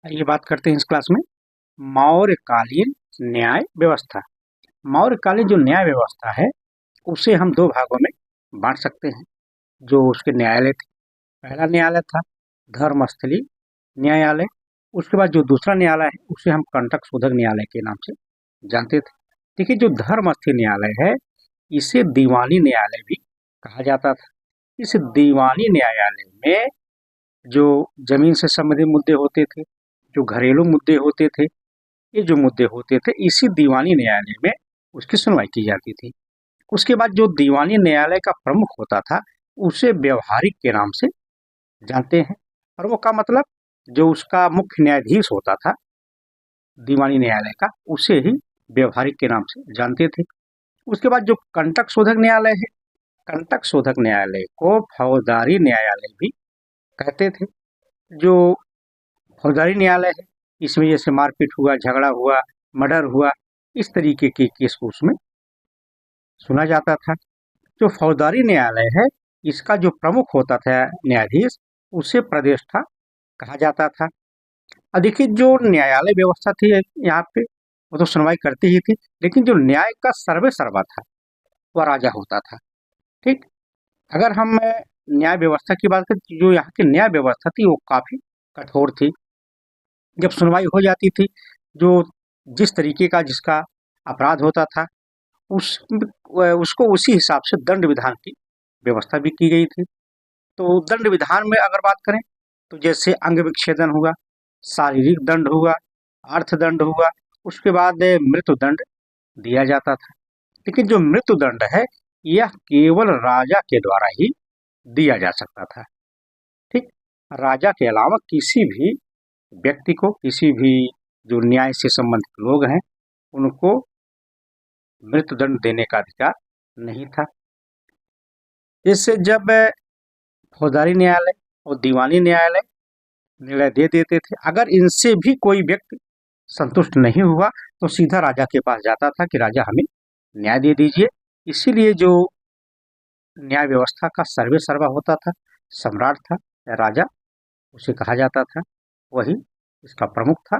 ये बात करते हैं इस क्लास में मौर्यकालीन न्याय व्यवस्था। मौर्यकालीन जो न्याय व्यवस्था है उसे हम दो भागों में बांट सकते हैं। जो उसके न्यायालय थे, पहला न्यायालय था धर्मस्थली न्यायालय। उसके बाद जो दूसरा न्यायालय है उसे हम कंटक शोधक न्यायालय के नाम से जानते थे। देखिए, जो धर्मस्थली न्यायालय है इसे दीवानी न्यायालय भी कहा जाता था। इस दीवानी न्यायालय में जो जमीन से संबंधित मुद्दे होते थे, जो घरेलू मुद्दे होते थे, ये जो मुद्दे होते थे इसी दीवानी न्यायालय में उसकी सुनवाई की जाती थी। उसके बाद जो दीवानी न्यायालय का प्रमुख होता था उसे व्यवहारिक के नाम से जानते हैं। प्रमुख का मतलब जो उसका मुख्य न्यायाधीश होता था दीवानी न्यायालय का, उसे ही व्यवहारिक के नाम से जानते थे। उसके बाद जो कंटक शोधक न्यायालय है, कंटक शोधक न्यायालय को फौजदारी न्यायालय भी कहते थे। जो फौजदारी न्यायालय है इसमें जैसे मारपीट हुआ, झगड़ा हुआ, मर्डर हुआ, इस तरीके के केस को उसमें सुना जाता था। जो फौजदारी न्यायालय है इसका जो प्रमुख होता था न्यायाधीश, उसे प्रदेष्टा कहा जाता था। और देखिए, जो न्यायालय व्यवस्था थी यहाँ पे वो तो सुनवाई करती ही थी, लेकिन जो न्याय का सर्वे सर्वा था वह राजा होता था। ठीक, अगर हम न्याय व्यवस्था की बात करें तो जो यहाँ की न्याय व्यवस्था थी वो काफी कठोर थी। जब सुनवाई हो जाती थी, जो जिस तरीके का जिसका अपराध होता था उस उसको उसी हिसाब से दंड विधान की व्यवस्था भी की गई थी। तो दंड विधान में अगर बात करें तो जैसे अंग विच्छेदन हुआ, शारीरिक दंड हुआ, अर्थदंड हुआ, उसके बाद मृत्यु दंड दिया जाता था। लेकिन जो मृत्यु दंड है यह केवल राजा के द्वारा ही दिया जा सकता था। ठीक, राजा के अलावा किसी भी व्यक्ति को, किसी भी जो न्याय से संबंधित लोग हैं उनको मृत्युदंड देने का अधिकार नहीं था। इससे जब फौजदारी न्यायालय और दीवानी न्यायालय निर्णय दे देते थे, अगर इनसे भी कोई व्यक्ति संतुष्ट नहीं हुआ तो सीधा राजा के पास जाता था कि राजा हमें न्याय दे दीजिए। इसीलिए जो न्याय व्यवस्था का सर्वे सर्वा होता था, सम्राट था या राजा उसे कहा जाता था, वही इसका प्रमुख था।